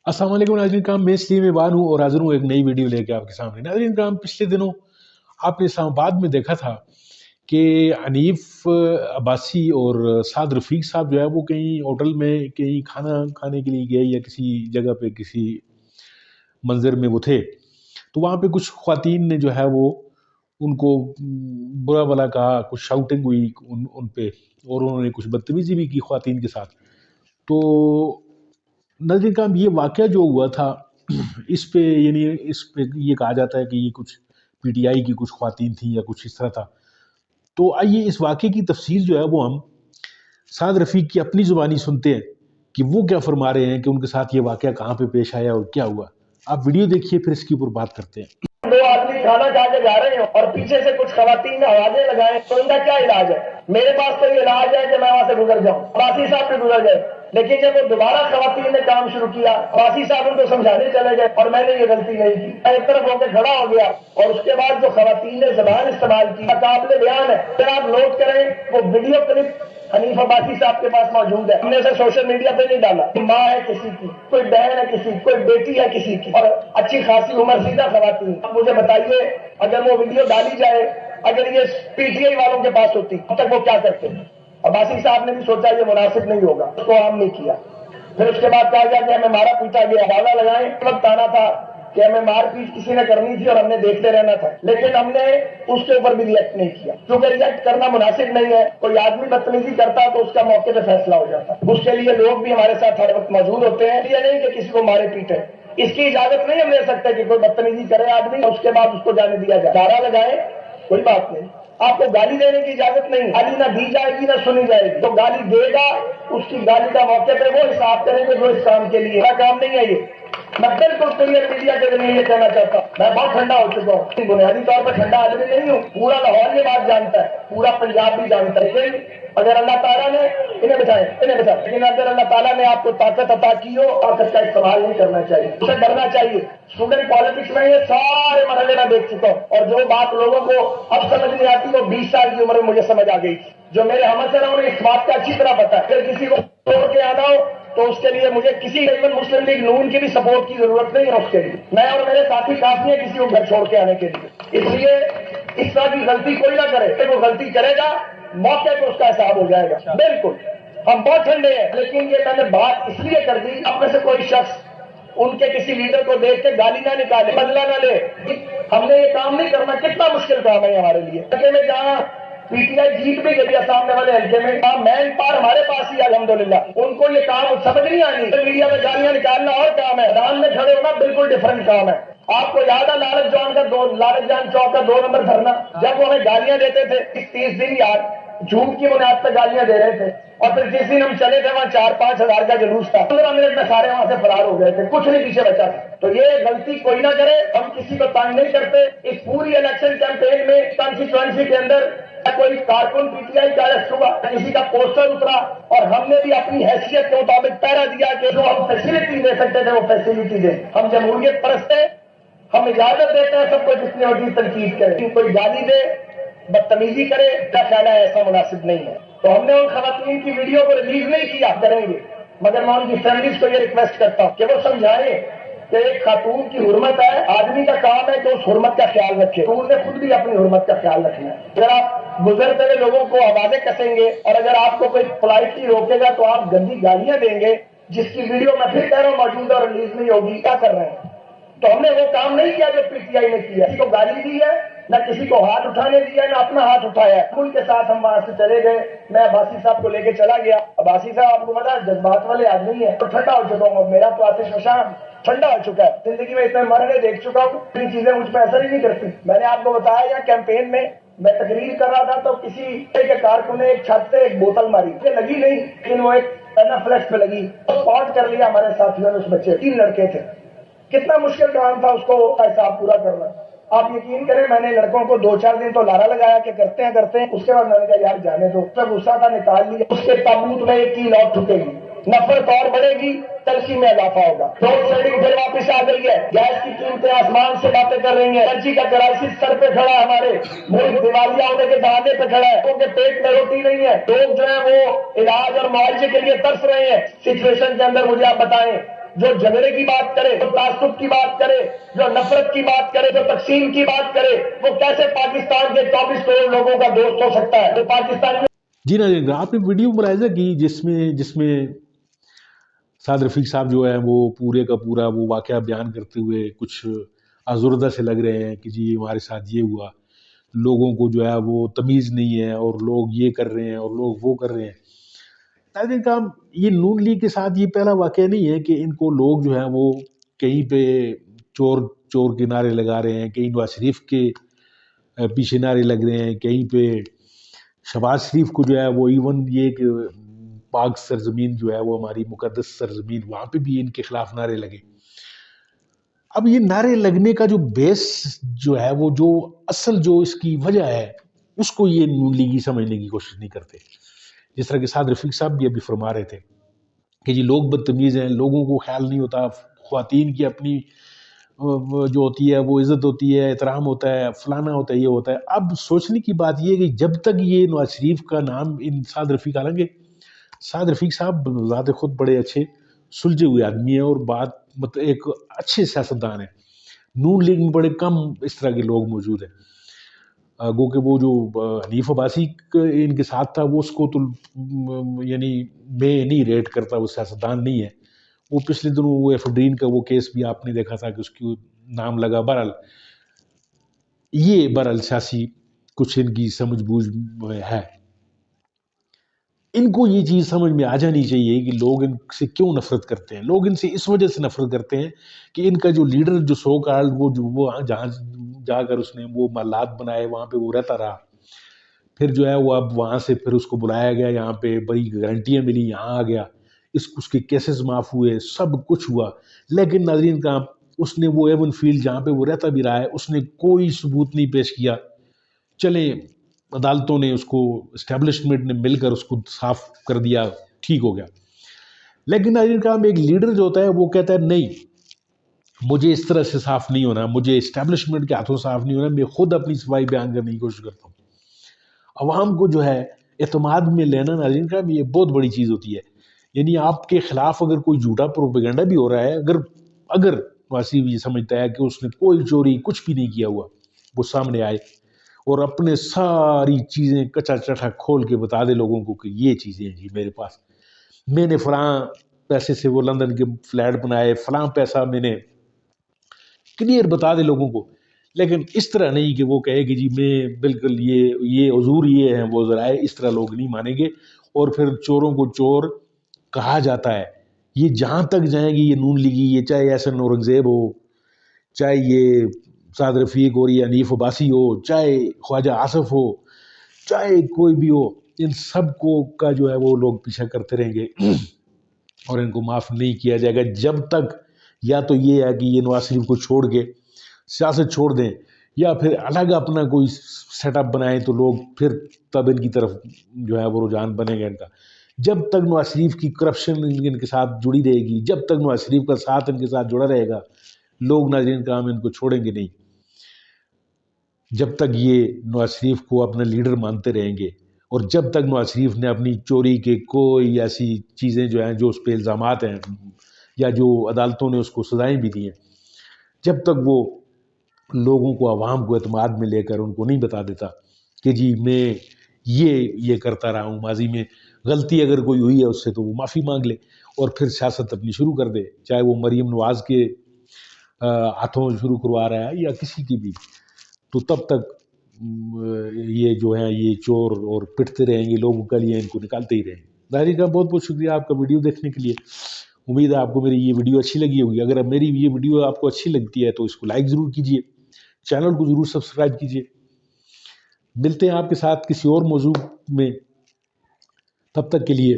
अस्सलाम वालेकुम नाज़रीन कराम, मैं इसलिए मेहमान हूँ और हाज़िर हूँ एक नई वीडियो लेके आपके सामने। नाज़रीन कराम, पिछले दिनों आपने इस्लामाबाद में देखा था कि हनीफ अब्बासी और साद रफ़ीक साहब जो है वो कहीं होटल में कहीं खाना खाने के लिए गए या किसी जगह पे किसी मंज़र में वो थे। तो वहाँ पे कुछ ख़वातीन ने जो है वो उनको बुरा भला कहा, कुछ शाउटिंग हुई उन पे और उन्होंने कुछ बदतमीज़ी भी की ख़वातीन के साथ। तो नाज़रीन कराम, ये वाक़या जो हुआ था इस पे यानी इस पे ये कहा जाता है कि ये कुछ पीटीआई की कुछ ख़वातीन थी या कुछ इस तरह था। तो आइए इस वाक़ये की तफ़सीर जो है वो हम साद रफ़ीक की अपनी ज़ुबानी सुनते हैं कि वो क्या फ़रमा रहे हैं कि उनके साथ ये वाक़या कहाँ पे पेश आया और क्या हुआ। आप वीडियो देखिए, फिर इसके ऊपर बात करते हैं। दो आदमी खाना खा के जा रहे हो और पीछे से कुछ खवातीन ने आवाजें लगाए, तो इनका क्या इलाज है? मेरे पास तो ये इलाज है कि मैं वहां से गुजर जाऊं। अब्बासी साहब भी गुजर गए, लेकिन जब वो दोबारा खवातीन ने काम शुरू किया, अब्बासी साहब उनको समझाने चले गए और मैंने ये गलती नहीं की। मैं एक तरफ होकर खड़ा हो गया और उसके बाद जो खवातीन ने जबान इस्तेमाल की काबिल बयान है। फिर आप नोट करें, वो वीडियो क्लिप हनीफ अब्बासी साहब के पास मौजूद है। हमने उसे सोशल मीडिया पे नहीं डाला। माँ है किसी की, कोई बहन है किसी की, कोई बेटी है किसी की, और अच्छी खासी उम्र सीधा खवातीन। अब मुझे बताइए, अगर वो वीडियो डाली जाए, अगर ये पीटीआई वालों के पास होती, अब तक वो क्या करते? अब्बासी साहब ने भी सोचा ये मुनासिब नहीं होगा, उसको आम नहीं किया। फिर उसके बाद कहा गया कि हमें मारा पीटा गया। अंदाजा लगाएं, वक्त आना था कि हमें मारपीट किसी ने करनी थी और हमने देखते रहना था, लेकिन हमने उसके ऊपर भी रिएक्ट नहीं किया, क्योंकि रिएक्ट करना मुनासिब नहीं है। कोई आदमी बदतमीजी करता तो उसका मौके पे फैसला हो जाता। उसके लिए लोग भी हमारे साथ हर वक्त मौजूद होते हैं। ये नहीं कि किसी को मारे पीटे, इसकी इजाजत नहीं हम ले सकते कि कोई बदतमीजी करे आदमी और उसके बाद उसको जाने दिया जाए। नारा लगाए, कोई बात नहीं, आपको गाली देने की इजाजत नहीं। गाली ना दी जाएगी ना सुनी जाएगी। तो गाली देगा, उसकी गाली का मौके पे वो हिसाब करेंगे जो इस काम के लिए काम नहीं है। ये मैं बिल्कुल क्लियर मीडिया के जरिए ये कहना चाहता हूँ, मैं बहुत ठंडा हो चुका हूँ। बुनियादी तौर पर ठंडा आदमी नहीं हूँ, पूरा लाहौर ये बात जानता है, पूरा पंजाब भी जानता है। लेकिन अगर अल्लाह ताला ने इन्हें बचाए, लेकिन अगर अल्लाह ताला ने आपको ताकत अता की हो, ताकत का इस्तेमाल नहीं करना चाहिए, उसे डरना चाहिए। स्टूडेंट पॉलिटिक्स में ये सारे मरहले मैं देख चुका हूँ, और जो बात लोगों को अब समझ नहीं आती वो 20 साल की उम्र में मुझे समझ आ गई। जो मेरे हमसर है उन्हें इस बात का अच्छी तरह पता है। अगर किसी को तोड़ के आना हो तो उसके लिए मुझे किसी मुस्लिम लीग नून की भी सपोर्ट की जरूरत नहीं है। उसके लिए मैं और मेरे साथी काफी है किसी को घर छोड़ के आने के लिए। इसलिए इस तरह की गलती कोई ना करे। तो वो गलती करेगा, मौके पर उसका हिसाब हो जाएगा। बिल्कुल हम बहुत ठंडे हैं, लेकिन ये मैंने बात इसलिए कर दी, अब में से कोई शख्स उनके किसी लीडर को देख के गाली ना निकाले, बदला ना ले। हमने ये काम नहीं करना। कितना मुश्किल काम है हमारे लिए। में जहाँ पीटीआई जीत भी गई सामने वाले हल्के में, मैन पावर हमारे पास ही अल्हम्दुलिल्लाह। उनको ये काम समझ नहीं आनी। तो मीडिया में गालियां निकालना और काम है, मैदान में खड़े होना बिल्कुल डिफरेंट काम है। आपको याद है लालच जान चौक का 2 नंबर धरना, जब वो हमें गालियां देते थे 30 दिन याद, झूठ की बुनियाद पर गालियां दे रहे थे, और फिर जिस दिन हम चले थे वहां 4-5 हजार का जुलूस था, 15 मिनट में सारे वहां से फरार हो गए थे, कुछ नहीं पीछे बचा था। तो ये गलती कोई ना करे। हम किसी को तंग नहीं करते। इस पूरी इलेक्शन कैंपेन में कंस्टिट्यूएंसी के अंदर कोई कारकुन पीटीआई का अरेस्ट हुआ, किसी का पोस्टर उतरा, और हमने भी अपनी हैसियत के मुताबिक पहरा दिया कि जो हम फैसिलिटी दे सकते थे वो फैसिलिटी दे। हम जमहूरियत परस्त है, हम इजाजत देते हैं सबको जितनी होती तनकीद करे। कोई गाली दे, बदतमीजी करे, क्या ख्याल है, ऐसा मुनासिब नहीं है। तो हमने उन खवातीन की वीडियो को रिलीज नहीं किया, करेंगे, मगर मैं उनकी फैमिलीज को ये रिक्वेस्ट करता हूँ कि वो समझाएं कि एक खातून की हुर्मत है, आदमी का काम है कि उस हुर्मत का ख्याल रखे। तो उन्हें खुद भी अपनी हुर्मत का ख्याल रखना है। अगर आप गुजरते हुए लोगों को आवाजें कसेंगे और अगर आपको कोई पोलाइटली रोकेगा तो आप गंदी गालियां देंगे, जिसकी वीडियो मैं फिर कह रहा हूँ मौजूद और रिलीज नहीं होगी। क्या कर रहे हैं? तो हमने वो काम नहीं किया जो पीटीआई ने किया। किसी को गाली दी है, न किसी को हाथ उठाने दिया, न अपना हाथ उठाया है। उनके साथ हम वहां से चले गए। मैं अब्बासी साहब को लेके चला गया। अब्बासी साहब आपको पता है जज्बात वाले आदमी है, तो ठंडा हो चुका हूँ। मेरा तो आतिश फशान ठंडा हो चुका है। जिंदगी में इतने मरने देख चुका हूँ, इतनी चीजें मुझ पर असर ही नहीं करती। मैंने आपको बताया यहाँ कैंपेन में मैं तकरीर कर रहा था तो किसी के कारकुन ने एक छत से एक बोतल मारी, ये लगी नहीं, लेकिन वो एक फ्लैश पे लगी, स्पॉट कर लिया हमारे साथियों ने। उस बच्चे 3 लड़के थे। कितना मुश्किल काम था उसको हिसाब पूरा करना। आप यकीन करें, मैंने लड़कों को 2-4 दिन तो लारा लगाया कि करते हैं। उसके बाद मैंने कहा यार जाने दो, सब गुस्सा था निकाल लिया। उसके ताबूत में एक की लौट ठुकेगी, नफरत और बढ़ेगी, तलखी में इजाफा होगा। रोड शेडिंग फिर वापस आ गई है, गैस की कीमतें आसमान से बातें कर रही है, एनर्जी का क्राइसिस सर पे खड़ा है, हमारे मुल्क दिवालिया होने के दहाने पे खड़ा है, उनके पेट में रोटी नहीं है, लोग जो है वो इलाज और मुआवजे के लिए तरस रहे हैं। सिचुएशन के अंदर मुझे आप बताएं, جو جھگڑے کی بات کرے، جو تعصب کی بات کرے، جو نفرت کی بات کرے، جو تقسیم کی بات کرے، وہ کیسے پاکستان کے 24 کروڑ لوگوں کا دوست ہو سکتا ہے؟ جو پاکستانی جی ناظرین، آپ نے ویڈیو ملاحظہ کی جس میں سعد رفیق صاحب جو ہے وہ پورے کا پورا وہ واقعہ بیان کرتے ہوئے کچھ آزردہ سے لگ رہے ہیں کہ جی ہمارے ساتھ یہ ہوا، لوگوں کو جو ہے وہ تمیز نہیں ہے اور لوگ یہ کر رہے ہیں اور لوگ وہ کر رہے ہیں۔ ناظرین کرام، یہ نون لیگ کے ساتھ یہ پہلا واقعہ نہیں ہے کہ ان کو لوگ جو ہیں وہ کہیں پہ چور چور کے نعرے لگا رہے ہیں، کہیں نواز شریف کے پیچھے نعرے لگ رہے ہیں، کہیں پہ شہباز شریف کو جو ہے وہ ایون یہ کہ پاک سرزمین جو ہے وہ ہماری مقدس سرزمین، وہاں پہ بھی ان کے خلاف نعرے لگے۔ اب یہ نعرے لگنے کا جو بیس جو ہے وہ جو اصل جو اس کی وجہ ہے اس کو یہ نون لیگی سمجھنے کی کوشش نہیں کرتے۔ جس طرح کہ سعد رفیق صاحب بھی ابھی فرما رہے تھے کہ جی لوگ بدتمیز ہیں، لوگوں کو خیال نہیں ہوتا، خواتین کی اپنی جو ہوتی ہے وہ عزت ہوتی ہے، احترام ہوتا ہے، فلانا ہوتا ہے، یہ ہوتا ہے۔ اب سوچنے کی بات یہ ہے کہ جب تک یہ نواز شریف کا نام ان سعد رفیق حالانکہ سعد رفیق صاحب ذات خود بڑے اچھے سلجھے ہوئے آدمی ہیں اور بات مطلب ایک اچھے سیاستدان ہیں، نون لیگ میں بڑے کم اس طرح کے لوگ موجود ہیں۔ گو کہ وہ جو حنیف عباسی ان کے ساتھ تھا وہ اس کو تو یعنی میں نہیں ریٹ کرتا، وہ سیاستدان نہیں ہے۔ وہ پچھلے دنوں وہ ایفڈرین کا وہ کیس بھی آپ نے دیکھا تھا کہ اس کی نام لگا۔ بہرحال یہ سیاسی کچھ ان کی سمجھ بوجھ ہے۔ ان کو یہ چیز سمجھ میں آ جانی چاہیے کہ لوگ ان سے کیوں نفرت کرتے ہیں۔ لوگ ان سے اس وجہ سے نفرت کرتے ہیں کہ ان کا جو لیڈر جو سو کالڈ وہ جہاں جا کر اس نے وہ محلات بنائے وہاں پہ وہ رہتا رہا، پھر جو ہے وہ اب وہاں سے پھر اس کو بلایا گیا، یہاں پہ بڑی گارنٹیاں ملی، یہاں آ گیا، اس کے کیسز معاف ہوئے، سب کچھ ہوا، لیکن ناظرین کا اس نے وہ ایون فیلڈ جہاں پہ وہ رہتا بھی رہا ہے اس نے کوئی ثبوت نہیں پیش کیا۔ چلے عدالتوں نے اس کو اسٹیبلشمنٹ نے مل کر اس کو صاف کر دیا، ٹھیک ہو گیا، لیکن ناظرین کا ایک لیڈر جو ہوتا ہے وہ کہتا ہے نہیں مجھے اس طرح سے صاف نہیں ہونا، مجھے اسٹیبلشمنٹ کے ہاتھوں صاف نہیں ہونا، میں خود اپنی صفائی بیان کرنے کی کوشش کرتا ہوں۔ عوام کو جو ہے اعتماد میں لینا ناظرین کا یہ بہت بڑی چیز ہوتی ہے۔ یعنی آپ کے خلاف اگر کوئی جھوٹا پروپیگنڈا بھی ہو رہا ہے، اگر واسیف یہ سمجھتا ہے کہ اس نے کوئی چوری کچھ بھی نہیں کیا ہوا، وہ سامنے آئے اور اپنے ساری چیزیں کچا چٹا کھول کے بتا دے لوگوں کو کہ یہ چیزیں ہیں جی میرے پاس، میں نے فلاں پیسے سے وہ لندن کے فلیٹ بنائے، فلاں پیسہ میں نے کلیئر بتا دے لوگوں کو، لیکن اس طرح نہیں کہ وہ کہے کہ جی میں بالکل یہ حضور یہ ہیں وہ ذرائع، اس طرح لوگ نہیں مانیں گے۔ اور پھر چوروں کو چور کہا جاتا ہے، یہ جہاں تک جائیں گی یہ نون لیگی، یہ چاہے احسن اورنگزیب ہو، چاہے یہ سعد رفیق اور یہ حنیف عباسی ہو، چاہے خواجہ آصف ہو، چاہے کوئی بھی ہو، ان سب کو کا جو ہے وہ لوگ پیچھا کرتے رہیں گے اور ان کو معاف نہیں کیا جائے گا جب تک یا تو یہ ہے کہ یہ نواز شریف کو چھوڑ کے سیاست چھوڑ دیں یا پھر الگ اپنا کوئی سیٹ اپ بنائیں تو لوگ پھر تب ان کی طرف جو ہے وہ رجحان بنے گا ان کا۔ جب تک نواز شریف کی کرپشن ان کے ساتھ جڑی رہے گی، جب تک نواز شریف کا ساتھ ان کے ساتھ جڑا رہے گا، لوگ ناظرین کرام ان کو چھوڑیں گے نہیں۔ جب تک یہ نواز شریف کو اپنا لیڈر مانتے رہیں گے اور جب تک نواز شریف نے اپنی چوری کے کوئی ایسی چیزیں جو ہیں جو اس پہ الزامات ہیں یا جو عدالتوں نے اس کو سزائیں بھی دی ہیں، جب تک وہ لوگوں کو عوام کو اعتماد میں لے کر ان کو نہیں بتا دیتا کہ جی میں یہ کرتا رہا ہوں، ماضی میں غلطی اگر کوئی ہوئی ہے اس سے تو وہ معافی مانگ لے اور پھر سیاست اپنی شروع کر دے، چاہے وہ مریم نواز کے ہاتھوں شروع کروا رہا ہے یا کسی کی بھی، تو تب تک یہ جو ہے یہ چور اور پٹتے رہیں گے، لوگوں کا لیے ان کو نکالتے ہی رہیں گے۔ ظاہر کا بہت بہت شکریہ آپ کا ویڈیو دیکھنے کے لیے۔ امید ہے آپ کو میری یہ ویڈیو اچھی لگی ہوگی۔ اگر میری یہ ویڈیو آپ کو اچھی لگتی ہے تو اس کو لائک ضرور کیجیے، چینل کو ضرور سبسکرائب کیجیے۔ ملتے ہیں آپ کے ساتھ کسی اور موضوع میں، تب تک کے لیے